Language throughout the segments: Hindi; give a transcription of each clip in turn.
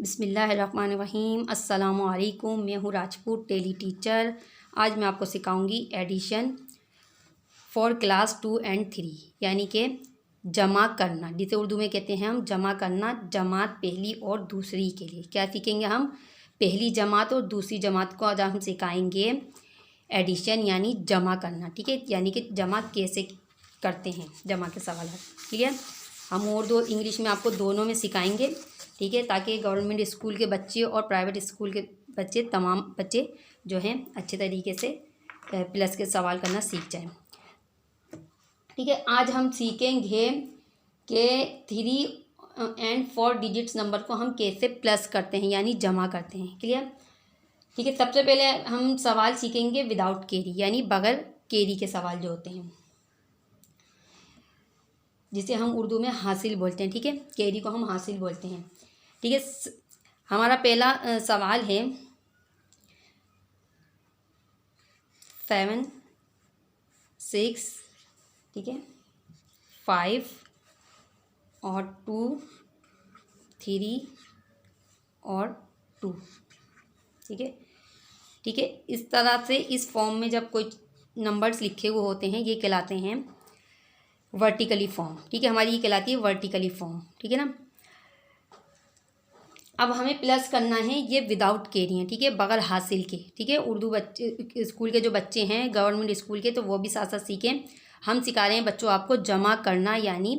बिस्मिल्लाहिर्रहमानिर्रहीम। अस्सलामुअलैकुम। मैं हूँ राजपूत टेली टीचर। आज मैं आपको सिखाऊंगी एडिशन फॉर क्लास 2 एंड 3 यानी कि जमा करना, जिसे उर्दू में कहते हैं हम जमा करना, जमात पहली और दूसरी के लिए। क्या सीखेंगे हम? पहली जमात और दूसरी जमात को आज हम सिखाएंगे एडिशन यानी जमा करना। ठीक है, यानी कि जमा कैसे करते हैं, जमा के सवाल। क्लियर? हम उर्दू इंग्लिश में आपको दोनों में सिखाएंगे। ठीक है, ताकि गवर्नमेंट स्कूल के बच्चे और प्राइवेट स्कूल के बच्चे, तमाम बच्चे जो हैं अच्छे तरीके से प्लस के सवाल करना सीख जाएं। ठीक है, आज हम सीखेंगे कि 3 एंड 4 डिजिट्स नंबर को हम कैसे प्लस करते हैं यानी जमा करते हैं। क्लियर? ठीक है, सबसे पहले हम सवाल सीखेंगे विदाउट कैरी यानी बगैर कैरी के सवाल जो होते हैं, जिसे हम उर्दू में हासिल बोलते हैं। ठीक है, कैरी को हम हासिल बोलते हैं। ठीक है, हमारा पहला सवाल है 7 6, ठीक है, 5 और 2 3 और 2। ठीक है, ठीक है, इस तरह से इस फॉर्म में जब कोई नंबर्स लिखे हुए होते हैं ये कहलाते हैं वर्टिकली फॉर्म। ठीक है, हमारी ये कहलाती है वर्टिकली फॉर्म। ठीक है ना। अब हमें प्लस करना है, ये विदाउट कैरी है। ठीक है, बगैर हासिल के। ठीक है, उर्दू बच्चे स्कूल के जो बच्चे हैं गवर्नमेंट स्कूल के, तो वो भी साथ साथ सीखें। हम सिखा रहे हैं बच्चों आपको जमा करना यानी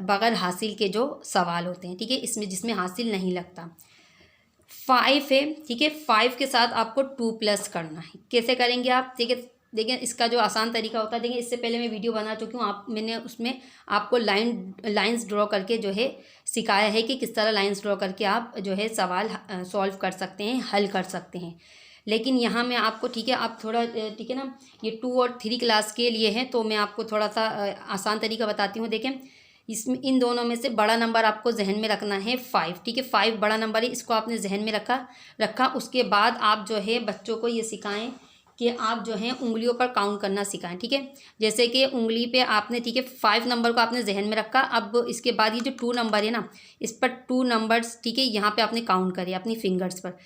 बगैर हासिल के जो सवाल होते हैं। ठीक है, इसमें जिसमें हासिल नहीं लगता। 5 है। ठीक है, 5 के साथ आपको 2 प्लस करना है। कैसे करेंगे आप? ठीक है, देखिए इसका जो आसान तरीका होता है, देखिए इससे पहले मैं वीडियो बना चुकी हूँ। मैंने उसमें आपको लाइंस ड्रॉ करके जो है सिखाया है कि किस तरह लाइंस ड्रॉ करके आप जो है सवाल सॉल्व कर सकते हैं, हल कर सकते हैं। लेकिन यहाँ मैं आपको, ठीक है, आप थोड़ा, ठीक है ना, ये 2 और 3 क्लास के लिए है, तो मैं आपको थोड़ा सा आसान तरीका बताती हूँ। देखें, इसमें इन दोनों में से बड़ा नंबर आपको जहन में रखना है 5। ठीक है, 5 बड़ा नंबर है, इसको आपने जहन में रखा। उसके बाद आप जो है बच्चों को ये सिखाएं कि आप जो है उंगलियों पर काउंट करना सिखाएं। ठीक है, जैसे कि उंगली पे आपने, ठीक है, 5 नंबर को आपने जहन में रखा। अब इसके बाद ये जो 2 नंबर है ना, इस पर 2 नंबर्स, ठीक है, यहाँ पे आपने काउंट करे अपनी फिंगर्स पर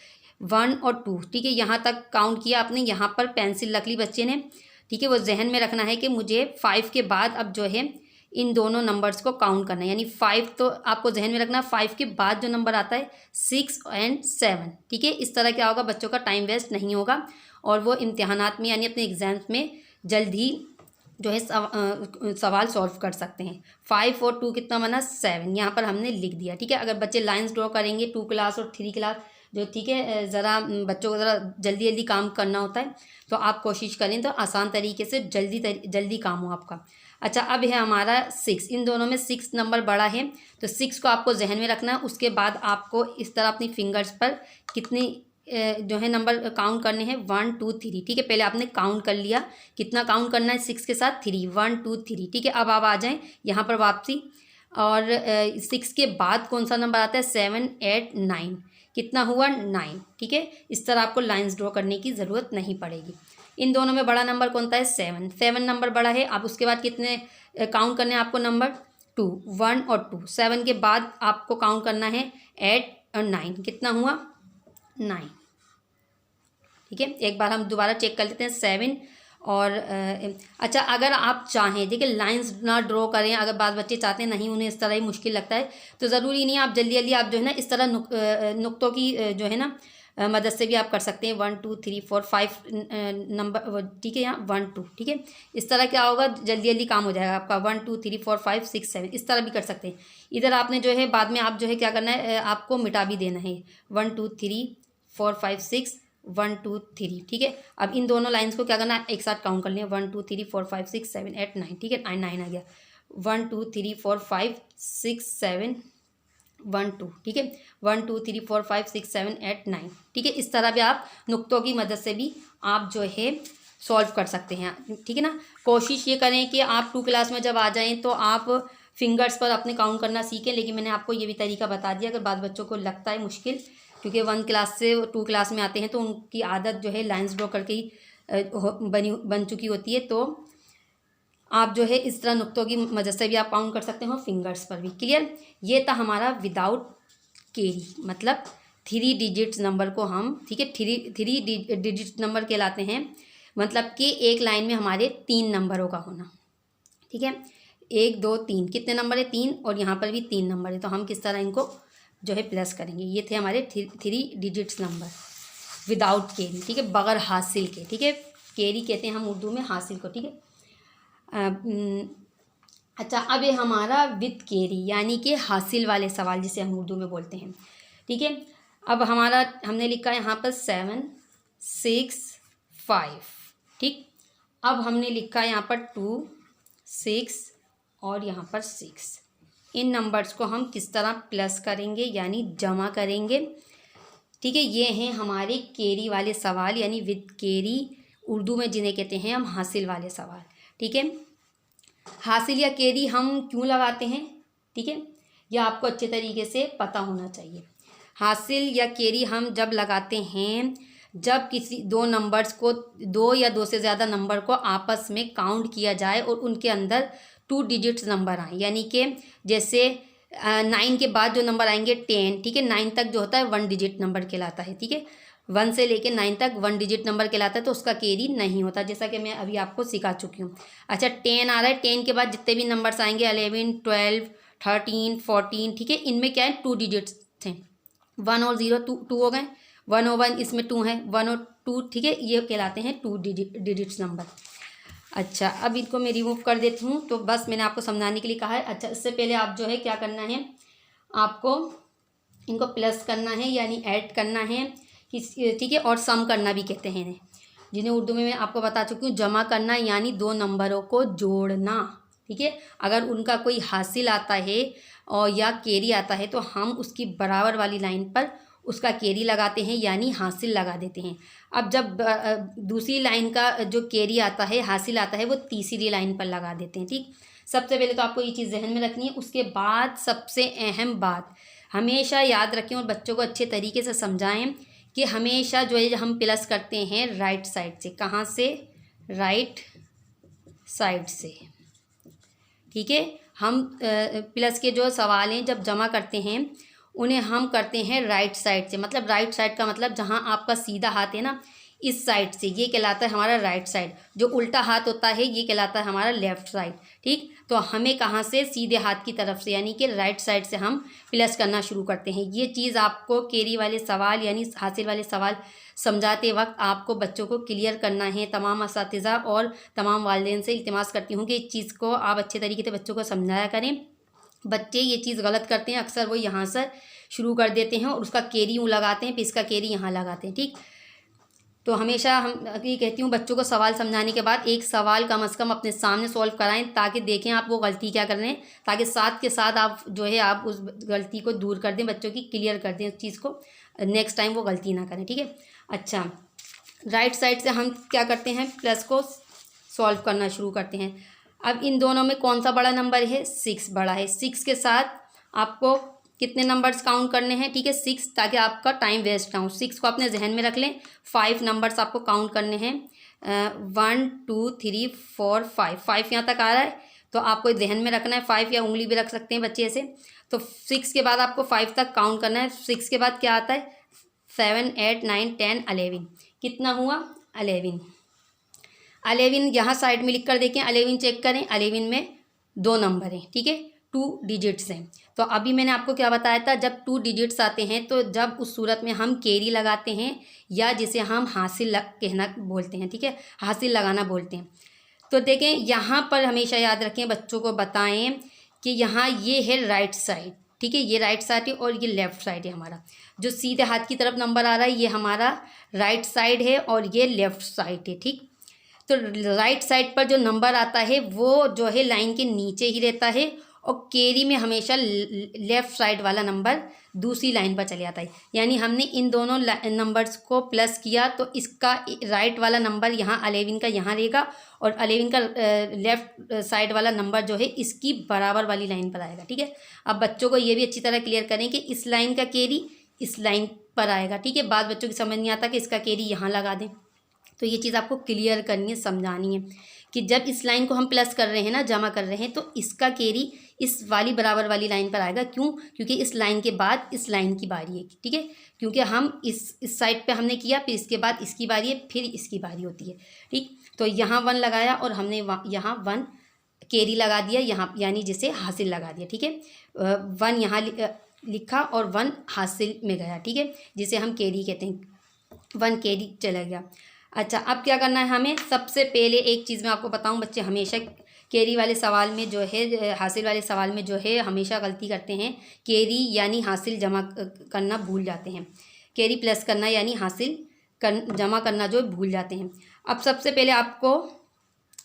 1 और 2। ठीक है, यहाँ तक काउंट किया आपने, यहाँ पर पेंसिल रख ली बच्चे ने। ठीक है, वो जहन में रखना है कि मुझे 5 के बाद अब जो है इन दोनों नंबर्स को काउंट करना है। यानी 5 तो आपको जहन में रखना, 5 के बाद जो नंबर आता है 6 और 7। ठीक है, इस तरह क्या होगा, बच्चों का टाइम वेस्ट नहीं होगा और वो इम्तिहानात में यानी अपने एग्जाम्स में जल्द ही जो है सवाल सॉल्व कर सकते हैं। 5 और 2 कितना बना? 7। यहाँ पर हमने लिख दिया। ठीक है, अगर बच्चे लाइंस ड्रॉ करेंगे 2 क्लास और 3 क्लास जो, ठीक है, ज़रा बच्चों को ज़रा जल्दी जल्दी काम करना होता है, तो आप कोशिश करें तो आसान तरीके से जल्दी काम हो आपका। अच्छा, अब है हमारा 6। इन दोनों में 6 नंबर बड़ा है, तो 6 को आपको जहन में रखना है। उसके बाद आपको इस तरह अपनी फिंगर्स पर कितनी जो है नंबर काउंट करने हैं, 1 2 3। ठीक है, पहले आपने काउंट कर लिया, कितना काउंट करना है 6 के साथ? 3, 1 2 3। ठीक है, अब आप आ जाएं यहाँ पर वापसी, और 6 के बाद कौन सा नंबर आता है? 7 8 9। कितना हुआ? 9। ठीक है, इस तरह आपको लाइंस ड्रॉ करने की ज़रूरत नहीं पड़ेगी। इन दोनों में बड़ा नंबर कौन सा है? 7 नंबर बड़ा है। अब उसके बाद कितने काउंट करने हैं आपको नंबर? 2, 1 और 2। 7 के बाद आपको काउंट करना है 8 और 9। कितना हुआ? 9। ठीक है, एक बार हम दोबारा चेक कर लेते हैं 7 और अच्छा, अगर आप चाहें, देखिए लाइंस ना ड्रॉ करें, अगर बाद बच्चे चाहते हैं नहीं, उन्हें इस तरह ही मुश्किल लगता है, तो ज़रूरी नहीं है, आप जल्दी जल्दी आप जो है ना इस तरह नुक्तों की जो है ना मदद से भी आप कर सकते हैं। 1 2 3 4 5 नंबर, ठीक है, यहाँ 1 2। ठीक है, इस तरह क्या होगा, जल्दी जल्दी काम हो जाएगा आपका। 1 2 3 4 5 6 7 इस तरह भी कर सकते हैं। इधर आपने जो है बाद में आप जो है क्या करना है, आपको मिटा भी देना है। 1 2 3 4 5 6 1 2 3। ठीक है, अब इन दोनों लाइंस को क्या करना है, एक साथ काउंट कर लिया। 1 2 3 4 5 6 7 8 9। ठीक है, 9 आ गया। 1 2 3 4 5 6 7 1 2। ठीक है, 1 2 3 4 5 6 7 8 9। ठीक है, इस तरह भी आप नुक्तों की मदद से भी आप जो है सॉल्व कर सकते हैं। ठीक है ना। कोशिश ये करें कि आप 2 क्लास में जब आ जाएं तो आप फिंगर्स पर अपने काउंट करना सीखें। लेकिन मैंने आपको ये भी तरीका बता दिया, अगर बाद बच्चों को लगता है मुश्किल, क्योंकि 1 क्लास से 2 क्लास में आते हैं तो उनकी आदत जो है लाइंस ड्रॉ करके ही बन चुकी होती है, तो आप जो है इस तरह नुक्तों की मदद से भी आप काउंट कर सकते हो, फिंगर्स पर भी। क्लियर? ये था हमारा विदाउट केरी, मतलब 3 डिजिट्स नंबर को हम, ठीक है, थ्री डिजिट नंबर कहलाते हैं, मतलब कि एक लाइन में हमारे 3 नंबरों का होना, ठीक है। 1 2 3 कितने नंबर है? 3, और यहाँ पर भी 3 नंबर है। तो हम किस तरह इनको जो है प्लस करेंगे? ये थे हमारे 3 डिजिट्स नंबर विदाउट केरी, ठीक है, बगैर हासिल के, ठीक है। केरी कहते हैं हम उर्दू में हासिल को, ठीक है। अच्छा, अब ये हमारा विद केरी यानी कि हासिल वाले सवाल जिसे हम उर्दू में बोलते हैं, ठीक है। अब हमारा हमने लिखा है यहाँ पर 7 6 5, ठीक। अब हमने लिखा है यहाँ पर 2 6 और यहाँ पर 6। इन नंबर्स को हम किस तरह प्लस करेंगे यानी जमा करेंगे, ठीक है। ये हैं हमारे केरी वाले सवाल यानी विद केरी, उर्दू में जिन्हें कहते हैं हम हासिल वाले सवाल, ठीक है। हासिल या केरी हम क्यों लगाते हैं, ठीक है, यह आपको अच्छे तरीके से पता होना चाहिए। हासिल या केरी हम जब लगाते हैं जब किसी 2 नंबर्स को, 2 या 2 से ज़्यादा नंबर को आपस में काउंट किया जाए और उनके अंदर 2 डिजिट्स नंबर आए, यानी कि जैसे 9 के बाद जो नंबर आएंगे 10, ठीक है, 9 तक जो होता है 1 डिजिट नंबर कहलाता है, ठीक है। 1 से लेके 9 तक 1 डिजिट नंबर कहलाता है, तो उसका केरी नहीं होता, जैसा कि मैं अभी आपको सिखा चुकी हूँ। अच्छा, 10 आ रहा है, 10 के बाद जितने भी नंबर्स आएंगे 11 12 13 14, ठीक है, इनमें क्या है 2 डिजिट्स थे, 1 और 0 2 हो गए, 1 और 1 इसमें 2 है, 1 और 2, ठीक है, ये कहलाते हैं 2 डिजिट्स नंबर। अच्छा, अब इनको मैं रिमूव कर देती हूँ, तो बस मैंने आपको समझाने के लिए कहा है। अच्छा, इससे पहले आप जो है क्या करना है, आपको इनको प्लस करना है यानी ऐड करना है, ठीक है, और सम करना भी कहते हैं इन्हें, जिन्हें उर्दू में मैं आपको बता चुकी हूँ। जमा करना यानी 2 नंबरों को जोड़ना, ठीक है। अगर उनका कोई हासिल आता है और या केरी आता है तो हम उसकी बराबर वाली लाइन पर उसका केरी लगाते हैं यानी हासिल लगा देते हैं। अब जब दूसरी लाइन का जो केरी आता है, हासिल आता है, वो तीसरी लाइन पर लगा देते हैं, ठीक। सबसे पहले तो आपको ये चीज़ जहन में रखनी है। उसके बाद सबसे अहम बात हमेशा याद रखें और बच्चों को अच्छे तरीके से समझाएं कि हमेशा जो है हम प्लस करते हैं राइट साइड से। कहाँ से? राइट साइड से, ठीक है। हम प्लस के जो सवाल हैं जब जमा करते हैं उन्हें हम करते हैं राइट साइड से, मतलब राइट साइड का मतलब जहाँ आपका सीधा हाथ है ना, इस साइड से, ये कहलाता है हमारा राइट साइड। जो उल्टा हाथ होता है ये कहलाता है हमारा लेफ़्ट साइड, ठीक। तो हमें कहाँ से? सीधे हाथ की तरफ से, यानी कि राइट साइड से हम प्लस करना शुरू करते हैं। ये चीज़ आपको केरी वाले सवाल यानी हासिल वाले सवाल समझाते वक्त आपको बच्चों को क्लियर करना है। तमाम असातिज़ा और तमाम वालिदैन से इल्तिमास करती हूँ कि इस चीज़ को आप अच्छे तरीके से बच्चों को समझाया करें। बच्चे ये चीज़ गलत करते हैं, अक्सर वो यहाँ से शुरू कर देते हैं और उसका केरी यूँ लगाते हैं, फिर इसका केरी यहाँ लगाते हैं, ठीक। तो हमेशा हम ये कहती हूँ बच्चों को सवाल समझाने के बाद एक सवाल कम से कम अपने सामने सॉल्व कराएं, ताकि देखें आप वो गलती क्या कर रहे हैं, ताकि साथ के साथ आप जो है आप उस गलती को दूर कर दें, बच्चों की क्लियर कर दें उस चीज़ को, नेक्स्ट टाइम वो गलती ना करें, ठीक है। अच्छा, राइट साइड से हम क्या करते हैं? प्लस को सॉल्व करना शुरू करते हैं। अब इन दोनों में कौन सा बड़ा नंबर है? 6 बड़ा है। 6 के साथ आपको कितने नंबर्स काउंट करने हैं? ठीक है, 6, ताकि आपका टाइम वेस्ट ना हो। 6 को अपने जहन में रख लें। 5 नंबर्स आपको काउंट करने हैं। 1 2 3 4 5, 5 यहाँ तक आ रहा है तो आपको जहन में रखना है। 5 या उंगली भी रख सकते हैं बच्चे ऐसे। तो 6 के बाद आपको 5 तक काउंट करना है। 6 के बाद क्या आता है? 7 8 9 10 11। कितना हुआ? 11। 11 यहाँ साइड में लिख कर देखें। 11 चेक करें। 11 में 2 नंबर हैं, ठीक है, 2 डिजिट्स हैं। तो अभी मैंने आपको क्या बताया था, जब 2 डिजिट्स आते हैं तो जब उस सूरत में हम केरी लगाते हैं या जिसे हम हासिल कहना बोलते हैं, ठीक है, हासिल लगाना बोलते हैं। तो देखें यहाँ पर हमेशा याद रखें, बच्चों को बताएं कि यहाँ ये है राइट साइड, ठीक है, ये राइट साइड है और ये लेफ़्ट साइड है। हमारा जो सीधे हाथ की तरफ नंबर आ रहा है ये हमारा राइट साइड है और ये लेफ़्ट साइड है, ठीक। तो राइट साइड पर जो नंबर आता है वो जो है लाइन के नीचे ही रहता है और केरी में हमेशा लेफ़्ट साइड वाला नंबर दूसरी लाइन पर चले आता है। यानी हमने इन दोनों नंबर्स को प्लस किया तो इसका राइट वाला नंबर यहाँ 11 का यहाँ रहेगा और 11 का लेफ़्ट साइड वाला नंबर जो है इसकी बराबर वाली लाइन पर आएगा, ठीक है। अब बच्चों को ये भी अच्छी तरह क्लियर करें कि इस लाइन का केरी इस लाइन पर आएगा, ठीक है। बाद बच्चों की समझ नहीं आता कि इसका केरी यहाँ लगा दें। तो ये चीज़ आपको क्लियर करनी है, समझानी है कि जब इस लाइन को हम प्लस कर रहे हैं ना, जमा कर रहे हैं, तो इसका कैरी इस वाली बराबर वाली लाइन पर आएगा। क्यों? क्योंकि इस लाइन के बाद इस लाइन की बारी है, ठीक है। क्योंकि हम इस साइड पे हमने किया, फिर इसके बाद इसकी बारी है, फिर इसकी बारी होती है, ठीक। तो यहाँ 1 लगाया और हमने यहाँ 1 कैरी लगा दिया, यहाँ यानी जिसे हासिल लगा दिया, ठीक है। 1 यहाँ लिखा और 1 हासिल में गया, ठीक है, जिसे हम कैरी कहते हैं। 1 कैरी चला गया। अच्छा, अब क्या करना है हमें? सबसे पहले एक चीज़ मैं आपको बताऊं, बच्चे हमेशा कैरी वाले सवाल में जो है, हासिल वाले सवाल में जो है, हमेशा गलती करते हैं। कैरी यानी हासिल जमा करना भूल जाते हैं। कैरी प्लस करना यानी हासिल जमा करना जो भूल जाते हैं। अब सबसे पहले आपको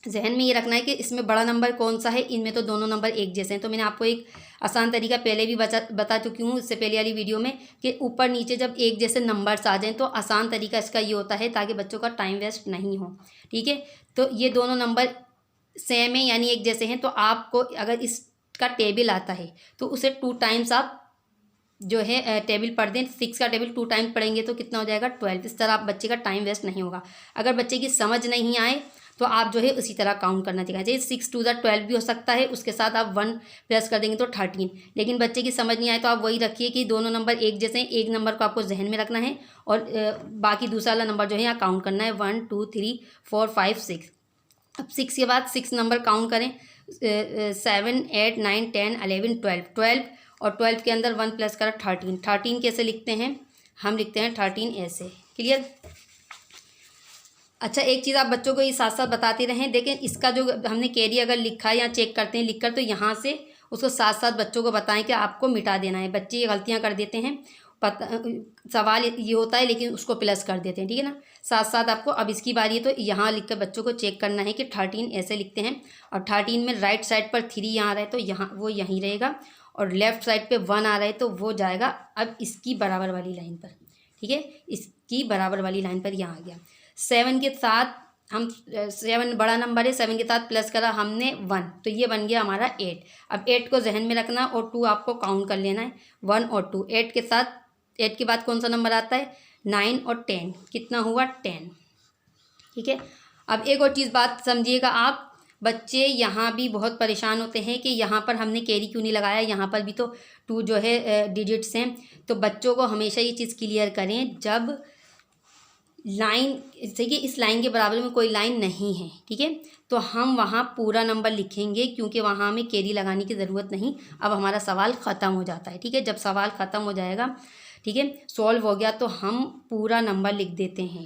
जहन में ये रखना है कि इसमें बड़ा नंबर कौन सा है। इनमें तो दोनों नंबर एक जैसे हैं। तो मैंने आपको एक आसान तरीका पहले भी बता चुकी हूँ इससे पहले वाली वीडियो में, कि ऊपर नीचे जब एक जैसे नंबर्स आ जाएं तो आसान तरीका इसका ये होता है ताकि बच्चों का टाइम वेस्ट नहीं हो, ठीक है। तो ये दोनों नंबर सेम है यानी एक जैसे हैं, तो आपको अगर इसका टेबल आता है तो उसे 2 टाइम्स आप जो है टेबल पढ़ दें। 6 का टेबल 2 टाइम पढ़ेंगे तो कितना हो जाएगा? 12। इस तरह आप बच्चे का टाइम वेस्ट नहीं होगा। अगर बच्चे की समझ नहीं आए तो आप जो है उसी तरह काउंट करना चाहिए। जैसे 6 2 12 भी हो सकता है, उसके साथ आप 1 प्लस कर देंगे तो 13। लेकिन बच्चे की समझ नहीं आए तो आप वही रखिए कि दोनों नंबर एक जैसे हैं। एक नंबर को आपको जहन में रखना है और बाकी दूसरा वाला नंबर जो है यहाँ काउंट करना है। 1 2 3 4 5 6। अब 6 के बाद 6 नंबर काउंट करें। 7 8 9 10 11 12 और 12 के अंदर 1 प्लस करा 13। 13 कैसे लिखते हैं? हम लिखते हैं 13 ऐसे। क्लियर? अच्छा, एक चीज़ आप बच्चों को ये साथ साथ बताते रहें। देखें, इसका जो हमने कैरी अगर लिखा है या चेक करते हैं लिखकर, तो यहाँ से उसको साथ साथ बच्चों को बताएं कि आपको मिटा देना है। बच्चे ये गलतियाँ कर देते हैं, सवाल ये होता है लेकिन उसको प्लस कर देते हैं, ठीक है ना। साथ साथ आपको अब इसकी बारी है तो यहाँ लिखकर बच्चों को चेक करना है कि 13 ऐसे लिखते हैं। और 13 में राइट साइड पर 3 यहाँ आ रहा है तो यहाँ वो यहीं रहेगा, और लेफ़्ट साइड पे 1 आ रहा है तो वो जाएगा अब इसकी बराबर वाली लाइन पर, ठीक है। इसकी बराबर वाली लाइन पर यहाँ आ गया। 7 के साथ हम 7 बड़ा नंबर है, 7 के साथ प्लस करा हमने 1 तो ये बन गया हमारा 8। अब 8 को जहन में रखना और 2 आपको काउंट कर लेना है। 1 और 2। 8 के साथ 8 के बाद कौन सा नंबर आता है? 9 और 10। कितना हुआ? 10, ठीक है। अब एक और चीज़ बात समझिएगा आप, बच्चे यहाँ भी बहुत परेशान होते हैं कि यहाँ पर हमने कैरी क्यों नहीं लगाया, यहाँ पर भी तो 2 जो है डिजिट्स हैं। तो बच्चों को हमेशा ये चीज़ क्लियर करें, जब लाइन देखिए इस लाइन के बराबर में कोई लाइन नहीं है, ठीक है, तो हम वहाँ पूरा नंबर लिखेंगे क्योंकि वहाँ हमें कैरी लगाने की ज़रूरत नहीं। अब हमारा सवाल ख़त्म हो जाता है, ठीक है। जब सवाल ख़त्म हो जाएगा, ठीक है, सॉल्व हो गया, तो हम पूरा नंबर लिख देते हैं,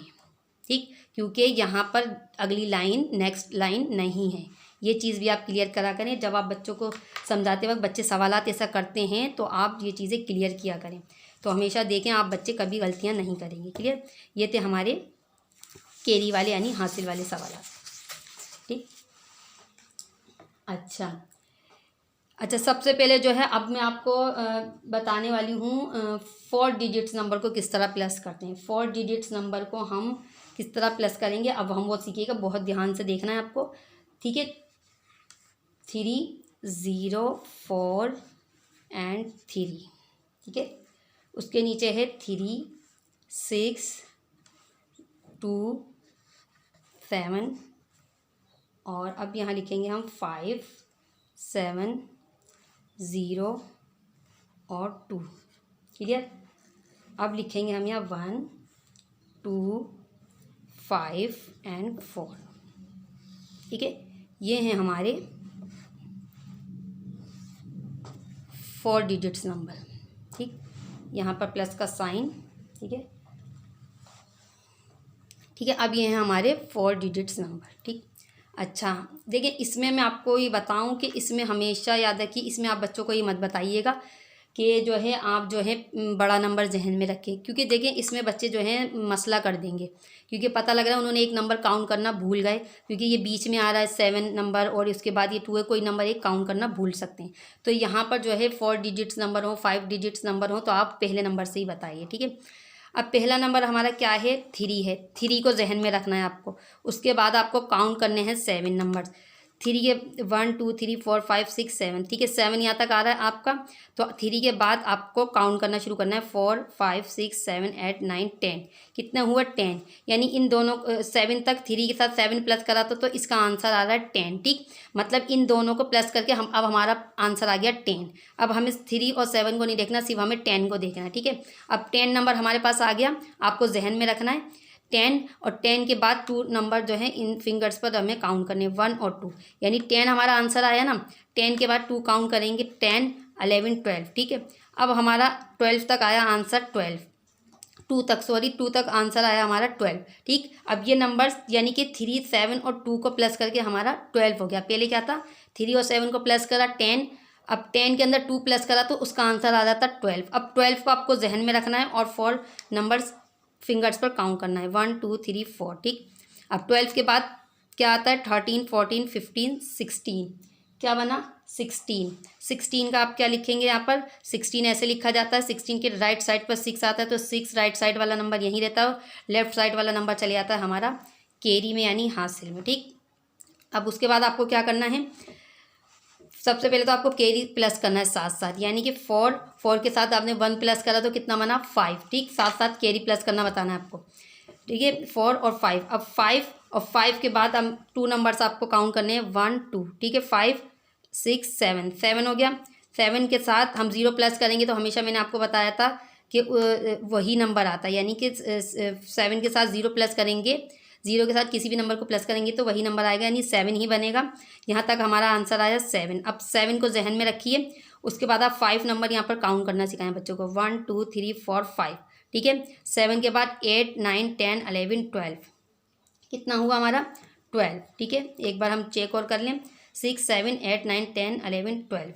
ठीक, क्योंकि यहाँ पर अगली लाइन नेक्स्ट लाइन नहीं है। ये चीज़ भी आप क्लियर करा करें। जब आप बच्चों को समझाते वक्त बच्चे सवालात ऐसा करते हैं तो आप ये चीज़ें क्लियर किया करें। तो हमेशा देखें आप बच्चे कभी गलतियाँ नहीं करेंगे। क्लियर? ये थे हमारे कैरी वाले यानी हासिल वाले सवालात, ठीक। अच्छा, सबसे पहले जो है अब मैं आपको बताने वाली हूँ 4 डिजिट्स नंबर को किस तरह प्लस करते हैं। 4 डिजिट्स नंबर को हम किस तरह प्लस करेंगे अब हम वो सीखिएगा। बहुत ध्यान से देखना है आपको, ठीक है। 3 0 4 एंड 3, ठीक है। उसके नीचे है 3 6 2 7 और अब यहाँ लिखेंगे हम 5 7 0 और 2। क्लियर? अब लिखेंगे हम यहाँ 1 2 5 एंड 4, ठीक है। ये हैं हमारे 4 डिजिट्स नंबर, ठीक। यहाँ पर प्लस का साइन, ठीक है, ठीक है। अब ये हैं हमारे 4 डिजिट्स नंबर, ठीक। अच्छा, देखिए इसमें मैं आपको ये बताऊं कि इसमें हमेशा याद रखिए, इसमें आप बच्चों को ये मत बताइएगा कि जो है आप जो है बड़ा नंबर जहन में रखें, क्योंकि देखिए इसमें बच्चे जो हैं मसला कर देंगे, क्योंकि पता लग रहा है उन्होंने एक नंबर काउंट करना भूल गए, क्योंकि ये बीच में आ रहा है 7 नंबर और उसके बाद ये 2 है, कोई नंबर एक काउंट करना भूल सकते हैं। तो यहाँ पर जो है 4 डिजिट्स नंबर हो 5 डिजिट्स नंबर हो तो आप पहले नंबर से ही बताइए, ठीक है। अब पहला नंबर हमारा क्या है? 3 है। 3 को जहन में रखना है आपको। उसके बाद आपको काउंट करने हैं 7 नंबर। थ्री के 1 2 3 4 5 6 7, ठीक है 7 यहाँ तक आ रहा है आपका। तो 3 के बाद आपको काउंट करना शुरू करना है 4 5 6 7 8 9 10, कितना हुआ 10, यानी इन दोनों 7 तक 3 के साथ 7 प्लस करा तो इसका आंसर आ रहा है 10, ठीक। मतलब इन दोनों को प्लस करके हम अब हमारा आंसर आ गया 10। अब हमें 3 और 7 को नहीं देखना, सिर्फ हमें 10 को देखना है, ठीक है। अब 10 नंबर हमारे पास आ गया, आपको जहन में रखना है 10, और 10 के बाद 2 नंबर जो है इन फिंगर्स पर हमें काउंट करने 1 और 2, यानी 10 हमारा आंसर आया ना। 10 के बाद 2 काउंट करेंगे 10 11 12, ठीक है। अब हमारा 12 तक आया आंसर, 2 तक आंसर आया हमारा 12, ठीक। अब ये नंबर्स यानी कि 3 7 और 2 को प्लस करके हमारा 12 हो गया। पहले क्या था 3 और 7 को प्लस करा 10, अब 10 के अंदर 2 प्लस करा तो उसका आंसर आ जाता 12। अब 12 को आपको जहन में रखना है और 4 नंबर्स फिंगर्स पर काउंट करना है 1 2 3 4, ठीक। अब 12 के बाद क्या आता है 13 14 15 16, क्या बना 16। 16 का आप क्या लिखेंगे यहाँ पर 16 ऐसे लिखा जाता है, 16 के राइट साइड पर 6 आता है तो 6 राइट साइड वाला नंबर यहीं रहता है, लेफ्ट साइड वाला नंबर चले जाता है हमारा कैरी में यानी हासिल में, ठीक। अब उसके बाद आपको क्या करना है, सबसे पहले तो आपको कैरी प्लस करना है साथ साथ, यानी कि 4 के साथ आपने 1 प्लस करा तो कितना बना 5, ठीक। साथ साथ कैरी प्लस करना बताना है आपको, ठीक है 4 और 5। अब 5 और 5 के बाद हम 2 नंबर्स आपको काउंट करने हैं 1 2, ठीक है 5 6 7, 7 हो गया। 7 के साथ हम 0 प्लस करेंगे तो हमेशा मैंने आपको बताया था कि वही नंबर आता है, यानी कि 7 के साथ 0 प्लस करेंगे, 0 के साथ किसी भी नंबर को प्लस करेंगे तो वही नंबर आएगा, यानी 7 ही बनेगा। यहाँ तक हमारा आंसर आया 7। अब 7 को जहन में रखिए, उसके बाद आप 5 नंबर यहाँ पर काउंट करना सिखाएं बच्चों को 1 2 3 4 5, ठीक है। 7 के बाद 8 9 10 11 12, कितना हुआ हमारा 12, ठीक है। एक बार हम चेक और कर लें 6 7 8 9 10 11 12,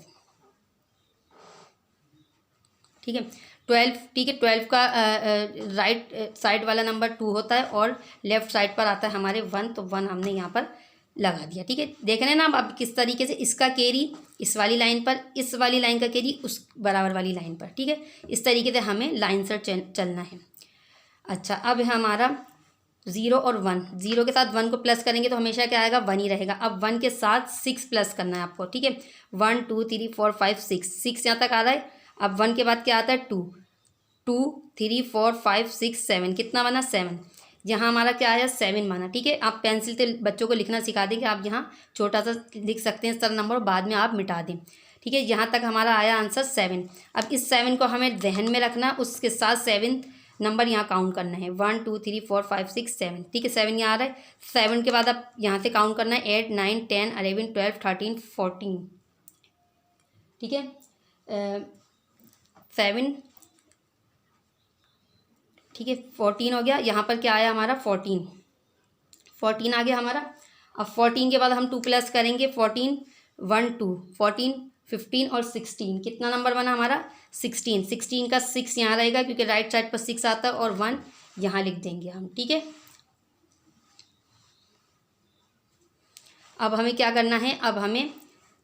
ठीक है 12, ठीक है। 12 का राइट साइड वाला नंबर 2 होता है और लेफ्ट साइड पर आता है हमारे 1, तो 1 हमने यहाँ पर लगा दिया, ठीक है। देख रहे हैं ना अब किस तरीके से इसका कैरी इस वाली लाइन पर, इस वाली लाइन का कैरी उस बराबर वाली लाइन पर, ठीक है। इस तरीके से हमें लाइन से चलना है। अच्छा, अब हमारा 0 और 1, 0 के साथ 1 को प्लस करेंगे तो हमेशा क्या आएगा 1 ही रहेगा। अब 1 के साथ 6 प्लस करना है आपको, ठीक है 1 2 3 4 5 6 यहाँ तक आ रहा है। अब 1 के बाद क्या आता है 2 2 3 4 5 6 7, कितना बना 7, यहाँ हमारा क्या आया 7 बना, ठीक है। आप पेंसिल से बच्चों को लिखना सिखा दें कि आप यहाँ छोटा सा लिख सकते हैं सर नंबर, बाद में आप मिटा दें, ठीक है। यहाँ तक हमारा आया आंसर 7। अब इस 7 को हमें ध्यान में रखना, उसके साथ 7 नंबर यहाँ काउंट करना है 1 2 3 4 5 6 7, ठीक है 7 यहाँ आ रहा है। 7 के बाद आप यहाँ से काउंट करना है 8 9 10 11 12 13 14, ठीक है 7, ठीक है 14 हो गया। यहाँ पर क्या आया हमारा 14 आ गया हमारा। अब 14 के बाद हम 2 प्लस करेंगे 14 1 2 14 15 और 16, कितना नंबर बना हमारा 16। 16 का 6 यहाँ रहेगा क्योंकि राइट साइड पर 6 आता है और 1 यहाँ लिख देंगे हम, ठीक है। अब हमें क्या करना है, अब हमें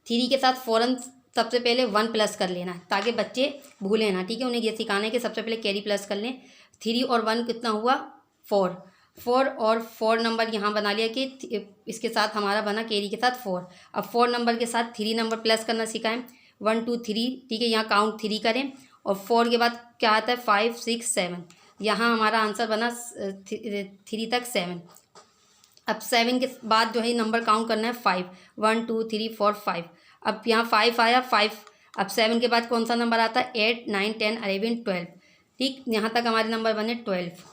3 के साथ फ़ौरन सबसे पहले 1 प्लस कर लेना है ताकि बच्चे भूलें ना, ठीक है। उन्हें ये सिखाना है कि सबसे पहले कैरी प्लस कर लें। 3 और 1 कितना हुआ 4 और 4 नंबर यहाँ बना लिया कि इसके साथ हमारा बना कैरी के साथ 4। अब 4 नंबर के साथ 3 नंबर प्लस करना सिखाएं 1 2 3, ठीक है यहाँ काउंट 3 करें और 4 के बाद क्या आता है 5 6 7, यहाँ हमारा आंसर बना 3 तक 7। अब 7 के बाद जो है नंबर काउंट करना है 5 1 2 3 4 5, अब यहाँ 5 आया 5। अब 7 के बाद कौन सा नंबर आता है 8 9 10 11 12, ठीक यहाँ तक हमारे नंबर बने 12।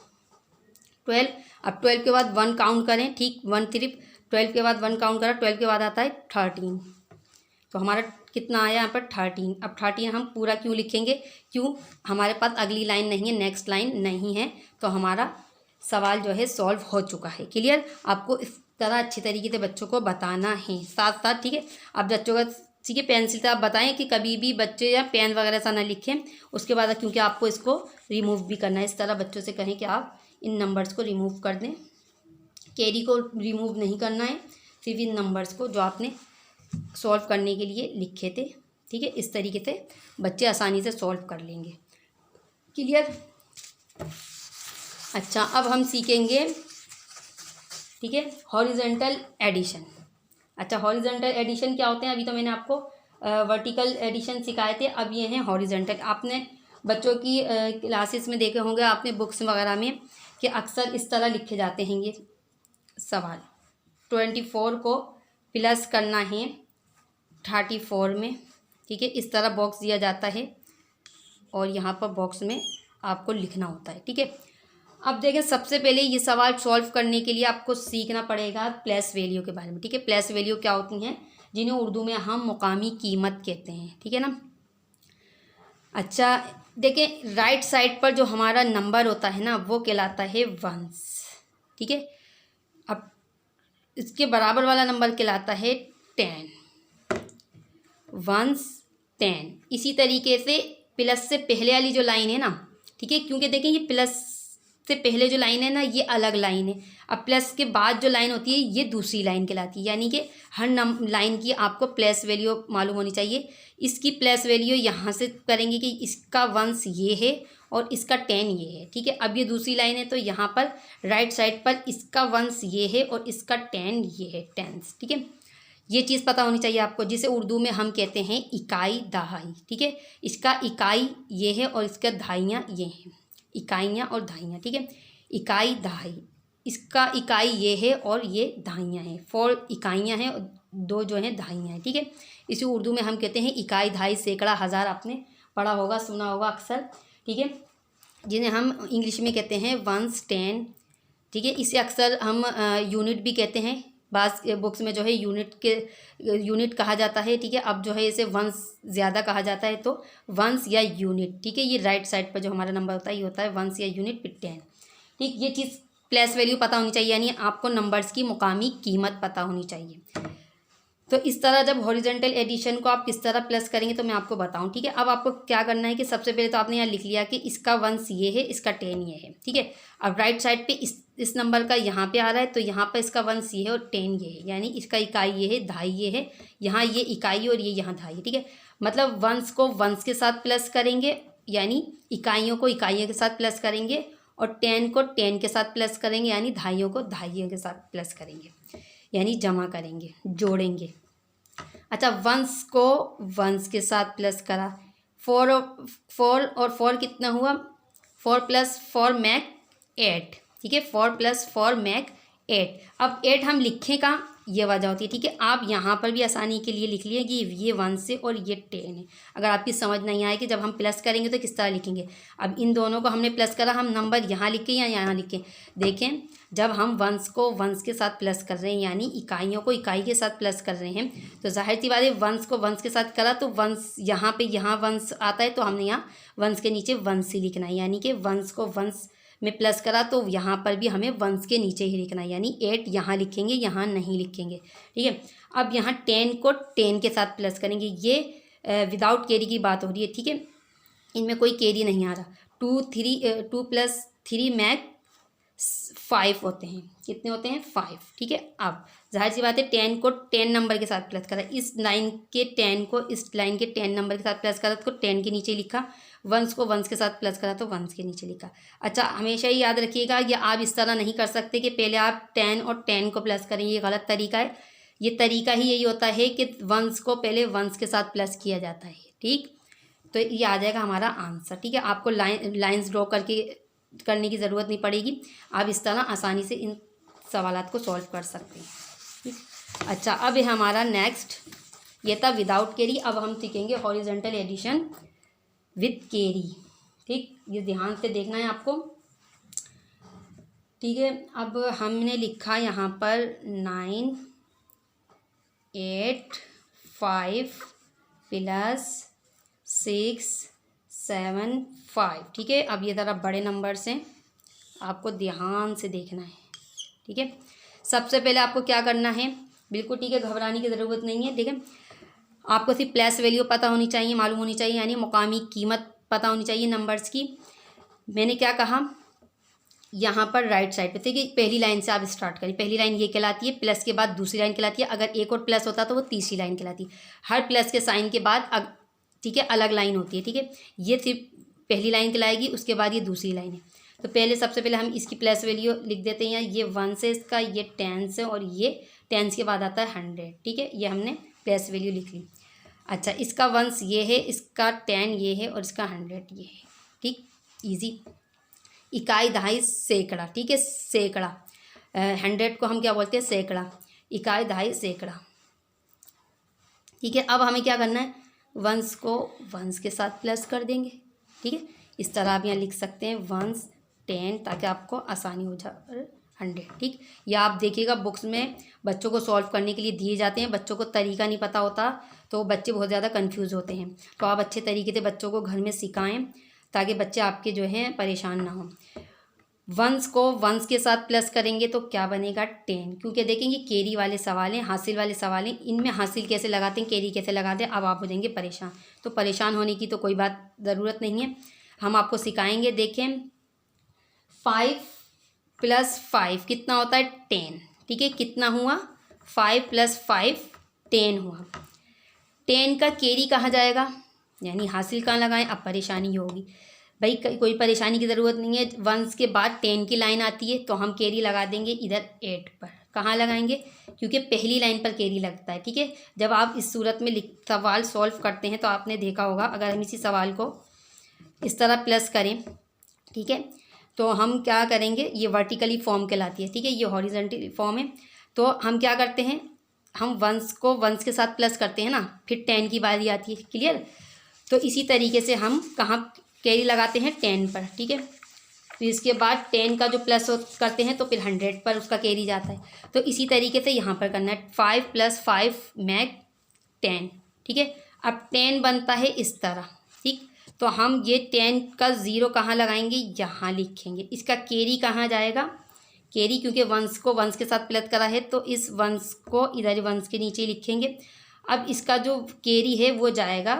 अब 12 के बाद 1 काउंट करें, ठीक 1 3, 12 के बाद 1 काउंट करा, 12 के बाद आता है 13, तो हमारा कितना आया यहाँ पर 13। अब 13 हम पूरा क्यों लिखेंगे, क्यों हमारे पास अगली लाइन नहीं है, नेक्स्ट लाइन नहीं है, तो हमारा सवाल जो है सॉल्व हो चुका है। क्लियर, आपको इस तरह अच्छी तरीके से बच्चों को बताना है साथ साथ, ठीक है। अब बच्चों का ठीक है पेंसिल से आप बताएं कि कभी भी बच्चे या पेन वगैरह से ना लिखें, उसके बाद क्योंकि आपको इसको रिमूव भी करना है। इस तरह बच्चों से कहें कि आप इन नंबर्स को रिमूव कर दें, कैरी को रिमूव नहीं करना है, सिर्फ इन नंबर्स को जो आपने सॉल्व करने के लिए लिखे थे, ठीक है। इस तरीके से बच्चे आसानी से सॉल्व कर लेंगे। क्लियर। अच्छा, अब हम सीखेंगे, ठीक है, हॉरिजॉन्टल एडिशन। अच्छा, हॉरिजॉन्टल एडिशन क्या होते हैं? अभी तो मैंने आपको वर्टिकल एडिशन सिखाए थे, अब ये हैं हॉरिजॉन्टल। आपने बच्चों की क्लासेस में देखे होंगे, आपने बुक्स वगैरह में, कि अक्सर इस तरह लिखे जाते हैं ये सवाल। 24 को प्लस करना है 34 में, ठीक है, इस तरह बॉक्स दिया जाता है और यहाँ पर बॉक्स में आपको लिखना होता है, ठीक है। अब देखें, सबसे पहले ये सवाल सॉल्व करने के लिए आपको सीखना पड़ेगा प्लस वैल्यू के बारे में, ठीक है। प्लस वैल्यू क्या होती हैं, जिन्हें उर्दू में हम मुकामी कीमत कहते हैं, ठीक है ना। अच्छा, देखें, राइट साइड पर जो हमारा नंबर होता है ना, वो कहलाता है वंस, ठीक है। अब इसके बराबर वाला नंबर कहलाता है 10, वंस 10। इसी तरीके से प्लस से पहले वाली जो लाइन है ना, ठीक है, क्योंकि देखें ये प्लस से पहले जो लाइन है ना, ये अलग लाइन है। अब प्लस के बाद जो लाइन होती है, ये दूसरी लाइन कहलाती है। यानी कि हर लाइन की आपको प्लस वैल्यू मालूम होनी चाहिए। इसकी प्लस वैल्यू यहाँ से करेंगे कि इसका वंस ये है और इसका 10 ये है, ठीक है। अब ये दूसरी लाइन है, तो यहाँ पर राइट साइड पर इसका वंस ये है और इसका 10 ये है, टेंस, ठीक है। ये चीज़ पता होनी चाहिए आपको, जिसे उर्दू में हम कहते हैं इकाई दहाई, ठीक है। इसका इकाई ये है और इसका दहाइयाँ ये हैं, इकाइयाँ और दहाइयाँ, ठीक है। इकाई दहाई, इसका इकाई ये है और ये दहाइयाँ हैं। 4 इकाइयाँ हैं और 2 जो हैं दहाइयाँ हैं, ठीक है। इसे उर्दू में हम कहते हैं इकाई, दहाई, सैकड़ा, हज़ार। आपने पढ़ा होगा, सुना होगा अक्सर, ठीक है, जिन्हें हम इंग्लिश में कहते हैं वंस, 10, ठीक है। इसे अक्सर हम यूनिट भी कहते हैं। बास बुक्स में जो है यूनिट कहा जाता है, ठीक है। अब जो है इसे वंस ज़्यादा कहा जाता है, तो वंस या यूनिट, ठीक है। ये राइट साइड पर जो हमारा नंबर होता है, ये होता है वंस या यूनिट फिर 10, ठीक। ये चीज़ प्लस वैल्यू पता होनी चाहिए, यानी आपको नंबर्स की मुकामी कीमत पता होनी चाहिए। तो इस तरह जब हॉरिजॉन्टल एडिशन को आप किस तरह प्लस करेंगे तो मैं आपको बताऊं, ठीक है। अब आपको क्या करना है कि सबसे पहले तो आपने यहाँ लिख लिया कि इसका वंस ये है, इसका 10 ये है, ठीक है। अब राइट साइड पे इस नंबर का यहाँ पे आ रहा है, तो यहाँ पर इसका वंस ये है और 10 ये है, यानी इसका इकाई ये है, दहाई ये है, यहाँ ये इकाई और ये यहाँ दहाई, ठीक है। मतलब वंस को वंस के साथ प्लस करेंगे, यानी इकाइयों को इकाइयों के साथ प्लस करेंगे, और 10 को 10 के साथ प्लस करेंगे, यानी दहाइयों को दहाइयों के साथ प्लस करेंगे, यानी जमा करेंगे, जोड़ेंगे। अच्छा, वंस को वंस के साथ प्लस करा, 4 और 4 कितना हुआ, 4 + 4 मेक 8, ठीक है। 4 + 4 मेक 8। अब 8 हम लिखें कहाँ, ये वजह होती है, ठीक है। आप यहाँ पर भी आसानी के लिए लिख लिए कि ये 1 से और ये 10 है। अगर आपकी समझ नहीं आए कि जब हम प्लस करेंगे तो किस तरह लिखेंगे, अब इन दोनों को हमने प्लस करा, हम नंबर यहाँ लिखें या यहाँ लिखें। देखें, जब हम वंस को वंस के साथ प्लस कर रहे हैं, यानी इकाइयों को इकाई के साथ प्लस कर रहे हैं, तो जाहिर सी बात है वंस को वंस के साथ करा तो वंस यहाँ पे यहाँ वंस आता है, तो हमने यहाँ वंस के नीचे वंस ही लिखना है। यानी कि वंस को वंस में प्लस करा तो यहाँ पर भी हमें वंस के नीचे ही लिखना है, यानी 8 यहाँ लिखेंगे, यहाँ नहीं लिखेंगे, ठीक है। अब यहाँ 10 को 10 के साथ प्लस करेंगे। ये विदाउट कैरी की बात हो रही है, ठीक है, इनमें कोई कैरी नहीं आ रहा। 2 + 3 मेक 5 होते हैं, कितने होते हैं, 5, ठीक है। अब जाहिर सी बात है 10 को 10 नंबर के साथ प्लस करा, इस लाइन के 10 को इस लाइन के 10 नंबर के साथ प्लस करा तो 10 के नीचे लिखा, वंस को वंस के साथ प्लस करा तो वंस के नीचे लिखा। अच्छा, हमेशा ही याद रखिएगा, ये आप इस तरह नहीं कर सकते कि पहले आप 10 और 10 को प्लस करें, ये गलत तरीका है। ये तरीका ही यही होता है कि वंस को पहले वंस के साथ प्लस किया जाता है, ठीक। तो ये आ जाएगा हमारा आंसर, ठीक है। आपको लाइन्स ड्रॉ करने की ज़रूरत नहीं पड़ेगी, आप इस तरह आसानी से इन सवालात को सॉल्व कर सकते हैं, ठीक। अच्छा, अब है हमारा नेक्स्ट, ये था विदाउट कैरी। अब हम सीखेंगे हॉरिजॉन्टल एडिशन विद कैरी, ठीक। ये ध्यान से देखना है आपको, ठीक है। अब हमने लिखा यहाँ पर 9 8 5 + 6 7 5, ठीक है। अब ये ज़रा बड़े नंबर से आपको ध्यान से देखना है, ठीक है। सबसे पहले आपको क्या करना है, बिल्कुल ठीक है, घबराने की ज़रूरत नहीं है, ठीक है। आपको सिर्फ प्लस वैल्यू पता होनी चाहिए, मालूम होनी चाहिए, यानी मुकामी कीमत पता होनी चाहिए नंबर्स की। मैंने क्या कहा, यहाँ पर राइट साइड पे, ठीक है, पहली लाइन से आप स्टार्ट करें। पहली लाइन ये कहलाती है, प्लस के बाद दूसरी लाइन कहलाती है। अगर एक और प्लस होता तो वो तीसरी लाइन कहलाती। हर प्लस के साइन के बाद ठीक है अलग लाइन होती है, ठीक है। ये सिर्फ पहली लाइन कहलाएगी, उसके बाद ये दूसरी लाइन है। तो पहले सबसे पहले हम इसकी प्लस वैल्यू लिख देते हैं। ये 1 से इसका, ये 10 से और ये टेंस के बाद आता है 100, ठीक है। ये हमने प्लेस वैल्यू लिख ली। अच्छा, इसका वंस ये है, इसका 10 ये है और इसका 100 ये है, ठीक, इजी। इकाई, दहाई, सैकड़ा, ठीक है, सैकड़ा। 100 को हम क्या बोलते हैं, सैकड़ा। इकाई, दहाई, सैकड़ा, ठीक है। अब हमें क्या करना है, वंस को वंस के साथ प्लस कर देंगे, ठीक है। इस तरह आप यहाँ लिख सकते हैं वंस 10, ताकि आपको आसानी हो जाए 100, ठीक। या आप देखिएगा बुक्स में बच्चों को सॉल्व करने के लिए दिए जाते हैं, बच्चों को तरीका नहीं पता होता तो बच्चे बहुत ज़्यादा कंफ्यूज होते हैं। तो आप अच्छे तरीके से बच्चों को घर में सिखाएं ताकि बच्चे आपके जो हैं परेशान ना हों। वंस को वंस के साथ प्लस करेंगे तो क्या बनेगा, 10, क्योंकि देखेंगे केरी वाले सवाल हैं, हासिल वाले सवाल हैं, इनमें हासिल कैसे लगाते हैं, केरी कैसे लगाते हैं। अब आप हो जाएंगे परेशान। तो परेशान होने की तो कोई बात ज़रूरत नहीं है, हम आपको सिखाएंगे। देखें, 5 + 5 कितना होता है, 10, ठीक है। कितना हुआ, 5 + 5 10 हुआ। 10 का केरी कहाँ जाएगा, यानी हासिल कहाँ लगाएं। अब परेशानी होगी भाई, कोई परेशानी की ज़रूरत नहीं है। वंस के बाद 10 की लाइन आती है तो हम केरी लगा देंगे इधर 8 पर। कहाँ लगाएंगे, क्योंकि पहली लाइन पर केरी लगता है, ठीक है। जब आप इस सूरत में सवाल सॉल्व करते हैं तो आपने देखा होगा, अगर हम इसी सवाल को इस तरह प्लस करें, ठीक है, तो हम क्या करेंगे, ये वर्टिकली फॉर्म कहलाती है, ठीक है, ये हॉरिजॉन्टली फॉर्म है। तो हम क्या करते हैं, हम वंस को वंस के साथ प्लस करते हैं ना, फिर 10 की बारी आती है, क्लियर। तो इसी तरीके से हम कहाँ कैरी लगाते हैं, 10 पर, ठीक है। फिर इसके बाद 10 का जो प्लस करते हैं तो फिर 100 पर उसका कैरी जाता है। तो इसी तरीके से यहाँ पर करना है, 5 + 5 मैग 10, ठीक है। अब 10 बनता है इस तरह, ठीक। तो हम ये 10 का 0 कहाँ लगाएंगे, यहाँ लिखेंगे। इसका कैरी कहाँ जाएगा, कैरी क्योंकि वंस को वंस के साथ प्लस करा है तो इस वंस को इधर वंस के नीचे लिखेंगे। अब इसका जो कैरी है वो जाएगा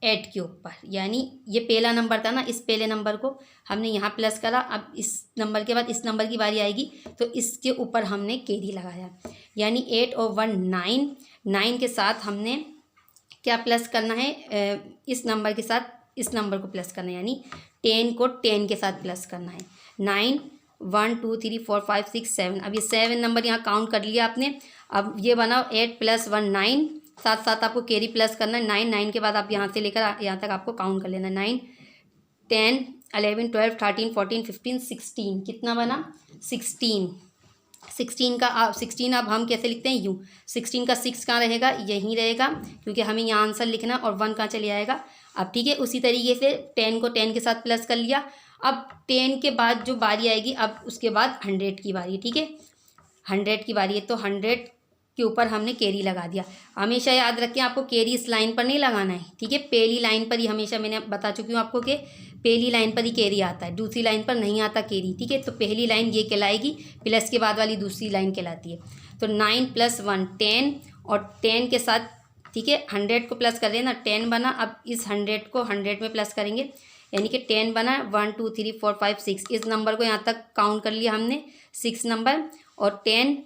8 के ऊपर, यानी ये पहला नंबर था ना, इस पहले नंबर को हमने यहाँ प्लस करा। अब इस नंबर के बाद इस नंबर की बारी आएगी तो इसके ऊपर हमने कैरी लगाया, यानी 8 और 1 9, 9 के साथ हमने क्या प्लस करना है, इस नंबर के साथ इस नंबर को प्लस करना है, यानी 10 को 10 के साथ प्लस करना है। 9 1 2 3 4 5 6 7, अब ये 7 नंबर यहाँ काउंट कर लिया आपने। अब ये बना 8 + 1 9, साथ साथ आपको कैरी प्लस करना है। 9 9 के बाद आप यहाँ से लेकर यहाँ तक आपको काउंट कर लेना, 9 10 11 12 13 14 15 16, कितना बना, 16। 16 का 16 अब हम कैसे लिखते हैं, यूँ। 16 का 6 कहाँ रहेगा, यहीं रहेगा, क्योंकि हमें यहाँ आंसर लिखना, और 1 कहाँ चले आएगा। अब ठीक है, उसी तरीके से 10 को 10 के साथ प्लस कर लिया। अब 10 के बाद जो बारी आएगी, अब उसके बाद 100 की बारी है, ठीक है। 100 की बारी है तो 100 के ऊपर हमने कैरी लगा दिया। हमेशा याद रखें, आपको कैरी इस लाइन पर नहीं लगाना है, ठीक है। पहली लाइन पर ही, हमेशा मैंने बता चुकी हूँ आपको कि पहली लाइन पर ही कैरी आता है, दूसरी लाइन पर नहीं आता कैरी, ठीक है। तो पहली लाइन ये कहलाएगी, प्लस के बाद वाली दूसरी लाइन कहलाती है। तो 9 + 1 10, और 10 के साथ, ठीक है, 100 को प्लस कर देना, 10 बना। अब इस 100 को 100 में प्लस करेंगे, यानी कि 10 बना। 1 2 3 4 5 6, इस नंबर को यहाँ तक काउंट कर लिया हमने, 6 नंबर। और 10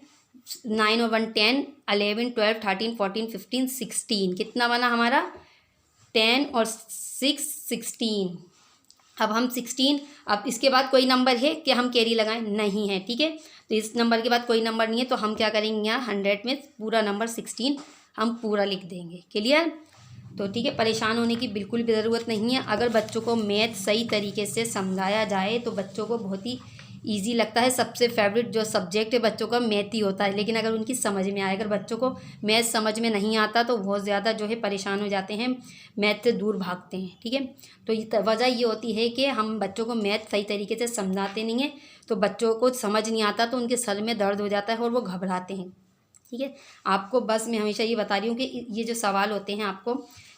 9 और 1 10 11 12 13 14 15 16, कितना बना हमारा, 10 और 6 16। अब हम 16, अब इसके बाद कोई नंबर है कि हम कैरी लगाएं, नहीं है, ठीक है। तो इस नंबर के बाद कोई नंबर नहीं है, तो हम क्या करेंगे, यहाँ 100 में पूरा नंबर 16 हम पूरा लिख देंगे, क्लियर। तो ठीक है, परेशान होने की बिल्कुल भी ज़रूरत नहीं है। अगर बच्चों को मैथ सही तरीके से समझाया जाए तो बच्चों को बहुत ही ईजी लगता है। सबसे फेवरेट जो सब्जेक्ट है बच्चों का मैथ ही होता है, लेकिन अगर उनकी समझ में आए, अगर बच्चों को मैथ समझ में नहीं आता तो बहुत ज़्यादा जो है परेशान हो जाते हैं, मैथ से दूर भागते हैं, ठीक है। तो वजह ये होती है कि हम बच्चों को मैथ सही तरीके से समझाते नहीं हैं, तो बच्चों को समझ नहीं आता तो उनके सर में दर्द हो जाता है और वो घबराते हैं, ठीक है। आपको बस मैं हमेशा ये बता रही हूँ कि ये जो सवाल होते हैं आपको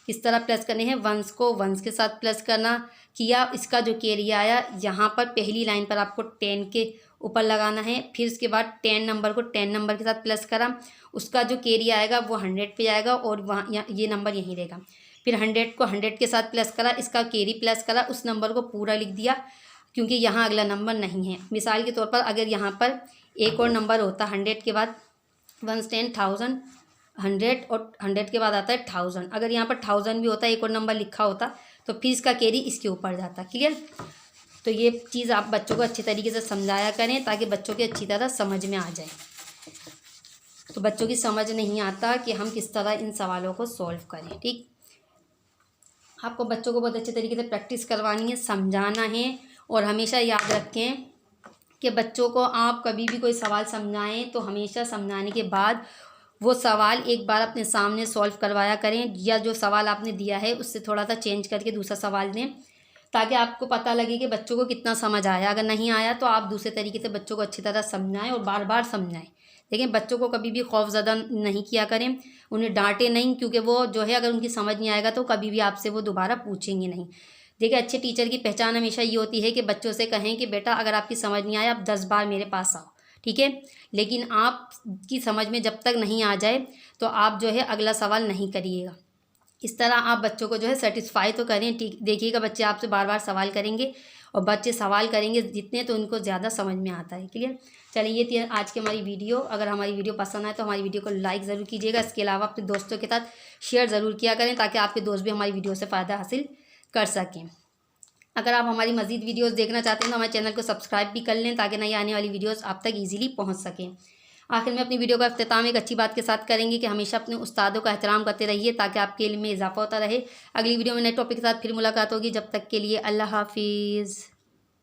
किस तरह प्लस करने हैं। वंस को वंस के साथ प्लस करना किया, इसका जो कैरी आया यहाँ पर पहली लाइन पर आपको 10 के ऊपर लगाना है, फिर उसके बाद 10 नंबर को 10 नंबर के साथ प्लस करा, उसका जो कैरी आएगा वो 100 पे जाएगा और वहाँ ये नंबर यहीं रहेगा। फिर 100 को 100 के साथ प्लस करा, इसका कैरी प्लस करा, उस नंबर को पूरा लिख दिया, क्योंकि यहाँ अगला नंबर नहीं है। मिसाल के तौर पर अगर यहाँ पर एक और नंबर होता 100 के बाद 1 10 1000, 100 और 100 के बाद आता है 1000, अगर यहाँ पर 1000 भी होता, एक और नंबर लिखा होता, तो फिर इसका कैरी इसके ऊपर जाता, क्लियर। तो ये चीज़ आप बच्चों को अच्छे तरीके से समझाया करें ताकि बच्चों की अच्छी तरह समझ में आ जाए। तो बच्चों की समझ नहीं आता कि हम किस तरह इन सवालों को सॉल्व करें। ठीक, आपको बच्चों को बहुत अच्छे तरीके से प्रैक्टिस करवानी है, समझाना है। और हमेशा याद रखें कि बच्चों को आप कभी भी कोई सवाल समझाएं तो हमेशा समझाने के बाद वो सवाल एक बार अपने सामने सॉल्व करवाया करें, या जो सवाल आपने दिया है उससे थोड़ा सा चेंज करके दूसरा सवाल दें, ताकि आपको पता लगे कि बच्चों को कितना समझ आया। अगर नहीं आया तो आप दूसरे तरीके से बच्चों को अच्छी तरह समझाएं और बार बार समझाएं। लेकिन बच्चों को कभी भी खौफज़दा नहीं किया करें, उन्हें डांटें नहीं, क्योंकि वो जो है अगर उनकी समझ नहीं आएगा तो कभी भी आपसे वो दोबारा पूछेंगे नहीं। देखिए, अच्छे टीचर की पहचान हमेशा ये होती है कि बच्चों से कहें कि बेटा अगर आपकी समझ नहीं आया आप 10 बार मेरे पास आओ, ठीक है, लेकिन आपकी समझ में जब तक नहीं आ जाए तो आप जो है अगला सवाल नहीं करिएगा। इस तरह आप बच्चों को जो है सेटिस्फाई तो करें। ठीक, देखिएगा बच्चे आपसे बार बार सवाल करेंगे, और बच्चे सवाल करेंगे जितने तो उनको ज़्यादा समझ में आता है। क्लियर? चलिए, ये थी आज की हमारी वीडियो। अगर हमारी वीडियो पसंद आए तो हमारी वीडियो को लाइक ज़रूर कीजिएगा। इसके अलावा अपने दोस्तों के साथ शेयर ज़रूर किया करें, ताकि आपके दोस्त भी हमारी वीडियो से फ़ायदा हासिल कर सकें। अगर आप हमारी मज़ीद वीडियोस देखना चाहते हैं तो हमारे चैनल को सब्सक्राइब भी कर लें, ताकि नई आने वाली वीडियोस आप तक इजीली पहुंच सकें। आखिर में अपनी वीडियो का अख्तिताम एक अच्छी बात के साथ करेंगे कि हमेशा अपने उस्तादों का एहतराम करते रहिए, ताकि आपके इल्म में इजाफा होता रहे। अगली वीडियो में नए टॉपिक के साथ फिर मुलाकात होगी। जब तक के लिए अल्लाह हाफिज़।